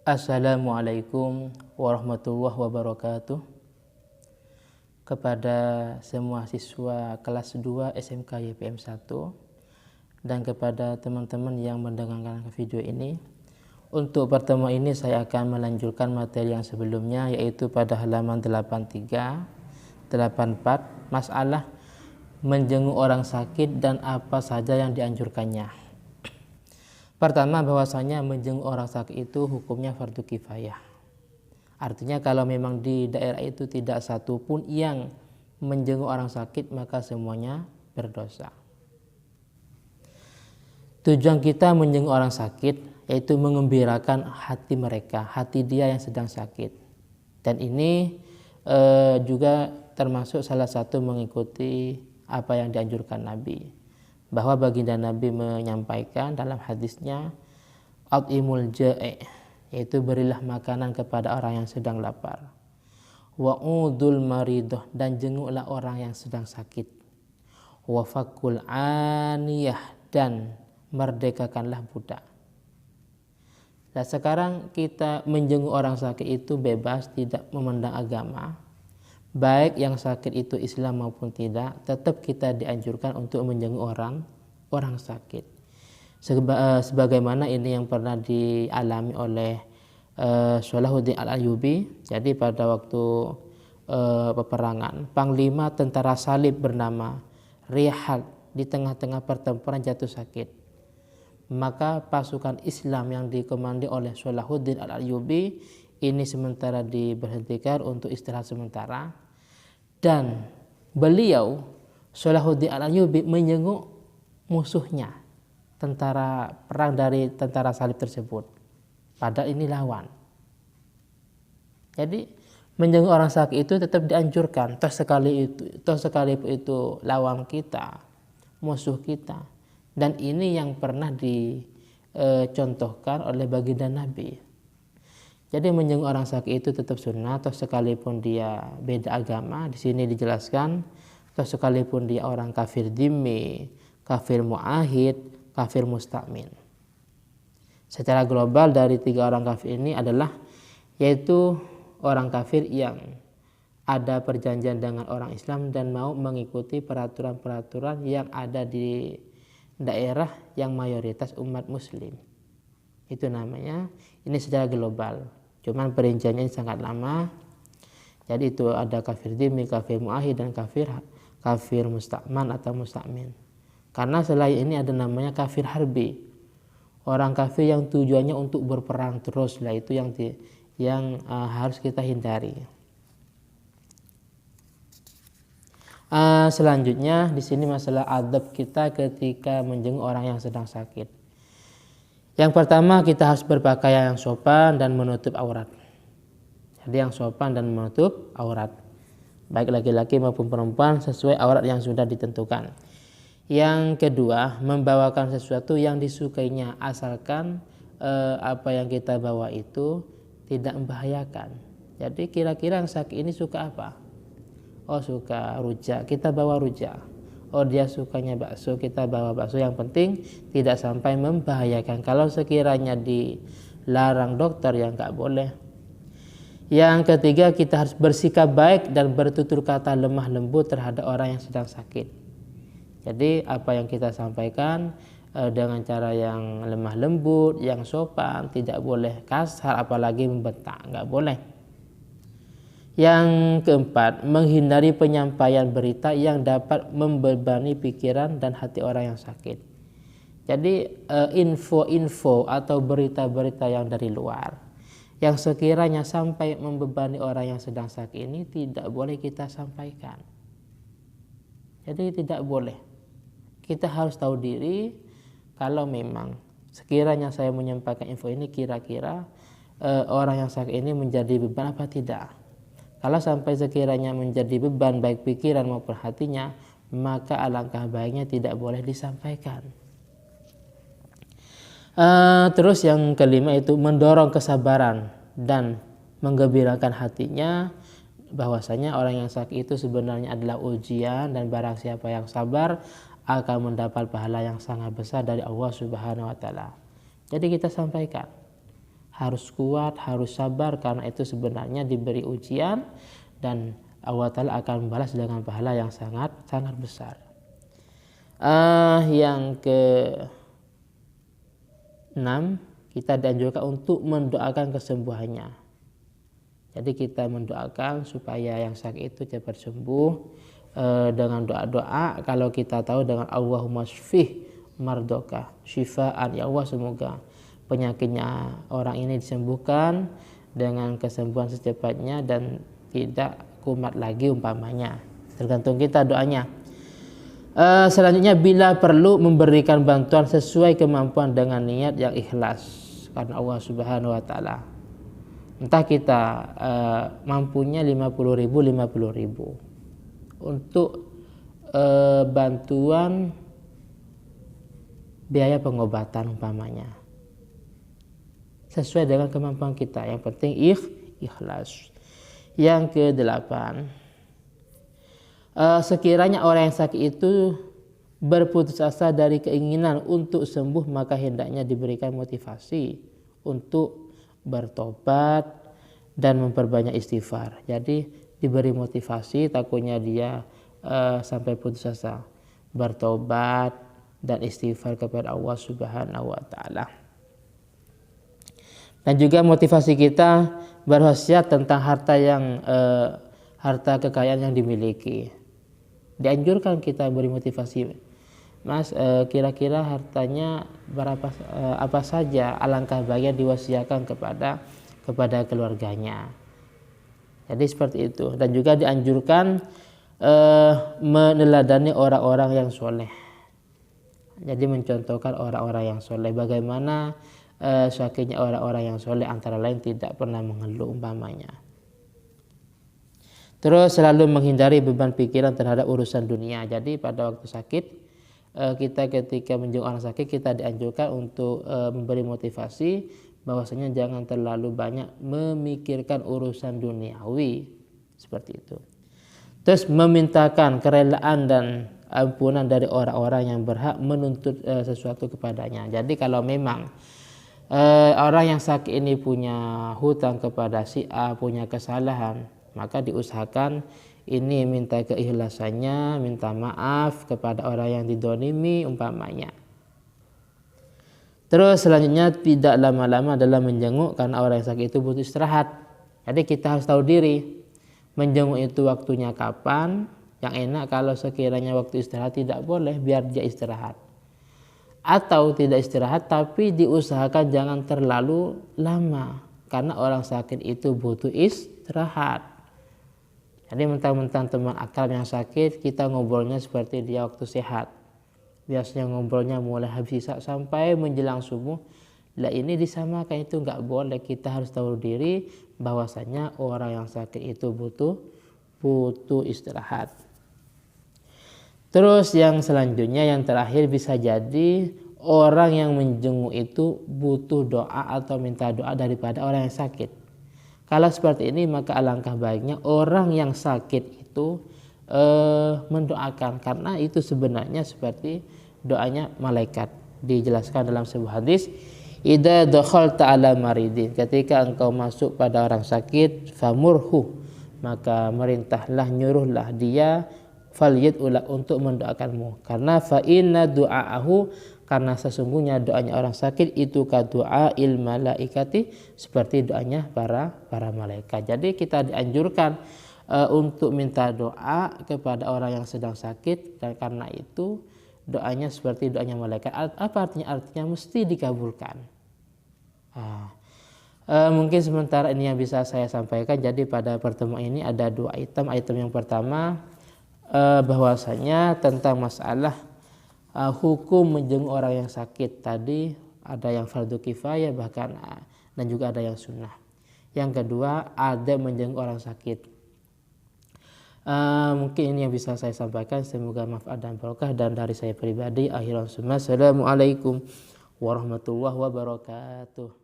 Assalamualaikum warahmatullahi wabarakatuh. Kepada semua siswa kelas 2 SMK YPM 1 dan kepada teman-teman yang mendengarkan video ini, untuk pertemuan ini saya akan melanjutkan materi yang sebelumnya, yaitu pada halaman 83, 84, masalah menjenguk orang sakit dan apa saja yang dianjurkannya. Pertama, bahwasanya menjenguk orang sakit itu hukumnya fardu kifayah. Artinya kalau memang di daerah itu tidak satu pun yang menjenguk orang sakit, maka semuanya berdosa. Tujuan kita menjenguk orang sakit yaitu mengembirakan hati mereka, hati dia yang sedang sakit. Dan ini juga termasuk salah satu mengikuti apa yang dianjurkan Nabi. Bahwa baginda Nabi menyampaikan dalam hadisnya, at'imul ja'i, yaitu berilah makanan kepada orang yang sedang lapar, wa'udul maridoh, dan jenguklah orang yang sedang sakit, wa fakul aniyah, dan merdekakanlah budak. Nah, sekarang kita menjenguk orang sakit itu bebas, tidak memandang agama. Baik yang sakit itu Islam maupun tidak, tetap kita dianjurkan untuk menjenguk orang sakit. Sebagaimana ini yang pernah dialami oleh Salahuddin Al-Ayyubi. Jadi pada waktu peperangan, panglima tentara salib bernama Riyahad di tengah-tengah pertempuran jatuh sakit. Maka pasukan Islam yang dikomandi oleh Salahuddin Al-Ayyubi ini sementara diberhentikan untuk istirahat sementara, dan beliau Salahuddin Al-Ayyubi menjenguk musuhnya, tentara perang dari tentara salib tersebut, padahal ini lawan. Jadi menjenguk orang sakit itu tetap dianjurkan, toh sekalipun itu lawan kita, musuh kita. Dan ini yang pernah dicontohkan oleh baginda Nabi. Jadi menjenguk orang sakit itu tetap sunnah, atau sekalipun dia beda agama. Di sini dijelaskan, atau sekalipun dia orang kafir dhimmi, kafir mu'ahid, kafir musta'min. Secara global dari tiga orang kafir ini adalah, yaitu orang kafir yang ada perjanjian dengan orang Islam dan mau mengikuti peraturan-peraturan yang ada di daerah yang mayoritas umat muslim. Itu namanya, ini secara global. Cuman perinciannya sangat lama. Jadi itu ada kafir dhimmi, kafir mu'ahid, dan kafir musta'man atau musta'min. Karena selain ini ada namanya kafir harbi. Orang kafir yang tujuannya untuk berperang terus, lah itu yang harus kita hindari. Selanjutnya di sini masalah adab kita ketika menjenguk orang yang sedang sakit. Yang pertama, kita harus berpakaian yang sopan dan menutup aurat. Jadi yang sopan dan menutup aurat, baik laki-laki maupun perempuan, sesuai aurat yang sudah ditentukan. Yang kedua, membawakan sesuatu yang disukainya, asalkan apa yang kita bawa itu tidak membahayakan. Jadi kira-kira yang sakit ini suka apa? Oh, suka rujak, kita bawa rujak. Oh, dia sukanya bakso, kita bawa bakso. Yang penting tidak sampai membahayakan. Kalau sekiranya dilarang dokter, ya nggak boleh. Yang ketiga, kita harus bersikap baik dan bertutur kata lemah lembut terhadap orang yang sedang sakit. Jadi apa yang kita sampaikan dengan cara yang lemah lembut, yang sopan, tidak boleh kasar, apalagi membentak, nggak boleh. Yang keempat, menghindari penyampaian berita yang dapat membebani pikiran dan hati orang yang sakit. Jadi info-info atau berita-berita yang dari luar yang sekiranya sampai membebani orang yang sedang sakit ini tidak boleh kita sampaikan. Jadi tidak boleh. Kita harus tahu diri, kalau memang sekiranya saya menyampaikan info ini, kira-kira orang yang sakit ini menjadi beban apa tidak. Kalau sampai sekiranya menjadi beban baik pikiran maupun hatinya, maka alangkah baiknya tidak boleh disampaikan. Terus yang kelima itu mendorong kesabaran dan menggembirakan hatinya, bahwasanya orang yang sakit itu sebenarnya adalah ujian, dan barang siapa yang sabar akan mendapat pahala yang sangat besar dari Allah Subhanahu wa taala. Jadi kita sampaikan, harus kuat, harus sabar, karena itu sebenarnya diberi ujian dan Allah Ta'ala akan membalas dengan pahala yang sangat besar. Yang ke-6, kita dianjurkan untuk mendoakan kesembuhannya. Jadi kita mendoakan supaya yang sakit itu cepat sembuh dengan doa-doa. Kalau kita tahu dengan Allahumma shfih mardoka, syifaan, ya Allah semoga penyakitnya orang ini disembuhkan dengan kesembuhan secepatnya dan tidak kumat lagi umpamanya. Tergantung kita doanya. Selanjutnya, bila perlu memberikan bantuan sesuai kemampuan dengan niat yang ikhlas karena Allah Subhanahu wa taala. Entah kita mampunya 50.000 untuk bantuan biaya pengobatan umpamanya. Sesuai dengan kemampuan kita, yang penting ikhlas. Yang ke-8, sekiranya orang yang sakit itu berputus asa dari keinginan untuk sembuh, maka hendaknya diberikan motivasi untuk bertobat dan memperbanyak istighfar. Jadi diberi motivasi, takutnya dia sampai putus asa, bertobat dan istighfar kepada Allah Subhanahu wa taala. Dan juga motivasi kita berwasiat tentang harta kekayaan yang dimiliki. Dianjurkan kita beri motivasi, Mas, kira-kira hartanya berapa, apa saja, alangkah baiknya diwasiatkan kepada keluarganya. Jadi seperti itu. Dan juga dianjurkan meneladani orang-orang yang soleh. Jadi mencontohkan orang-orang yang soleh. Bagaimana sakitnya orang-orang yang soleh, antara lain tidak pernah mengeluh umpamanya. Terus selalu menghindari beban pikiran terhadap urusan dunia. Jadi pada waktu sakit, kita ketika menjenguk orang sakit, kita dianjurkan untuk memberi motivasi bahwasanya jangan terlalu banyak memikirkan urusan duniawi, seperti itu. Terus memintakan kerelaan dan ampunan dari orang-orang yang berhak menuntut sesuatu kepadanya. Jadi kalau memang orang yang sakit ini punya hutang kepada si A, punya kesalahan, maka diusahakan ini minta keikhlasannya, minta maaf kepada orang yang didolimi umpamanya. Terus selanjutnya, tidak lama-lama dalam menjenguk karena orang yang sakit itu butuh istirahat. Jadi kita harus tahu diri, menjenguk itu waktunya kapan. Yang enak kalau sekiranya waktu istirahat tidak boleh, biar dia istirahat. Atau tidak istirahat tapi diusahakan jangan terlalu lama, karena orang sakit itu butuh istirahat. Jadi mentang-mentang teman akrab yang sakit, kita ngobrolnya seperti dia waktu sehat. Biasanya ngobrolnya mulai habis isya sampai menjelang subuh. Lah ini disamakan, itu nggak boleh. Kita harus tahu diri bahwasanya orang yang sakit itu butuh istirahat. Terus yang selanjutnya, yang terakhir, bisa jadi orang yang menjenguk itu butuh doa atau minta doa daripada orang yang sakit. Kalau seperti ini, maka alangkah baiknya orang yang sakit itu mendoakan, karena itu sebenarnya seperti doanya malaikat. Dijelaskan dalam sebuah hadis, idza dakhalta ala maridin, ketika engkau masuk pada orang sakit, famurhu, maka merintahlah, nyuruhlah dia, falyad'ula, untuk mendoakanmu, karena fa inna du'aahu, karena sesungguhnya doanya orang sakit itu kadu'ail malaikati, seperti doanya para malaikat. Jadi kita dianjurkan untuk minta doa kepada orang yang sedang sakit, dan karena itu doanya seperti doanya malaikat. Apa artinya? Artinya mesti dikabulkan. Mungkin sementara ini yang bisa saya sampaikan. Jadi pada pertemuan ini ada 2 item. Item yang pertama, bahwasanya tentang masalah hukum menjenguk orang yang sakit. Tadi ada yang fardu kifayah bahkan, dan juga ada yang sunnah. Yang kedua, ada menjenguk orang sakit. Mungkin ini yang bisa saya sampaikan. Semoga manfaat dan barokah. Dan dari saya pribadi, akhirul sunnah, assalamualaikum warahmatullahi wabarakatuh.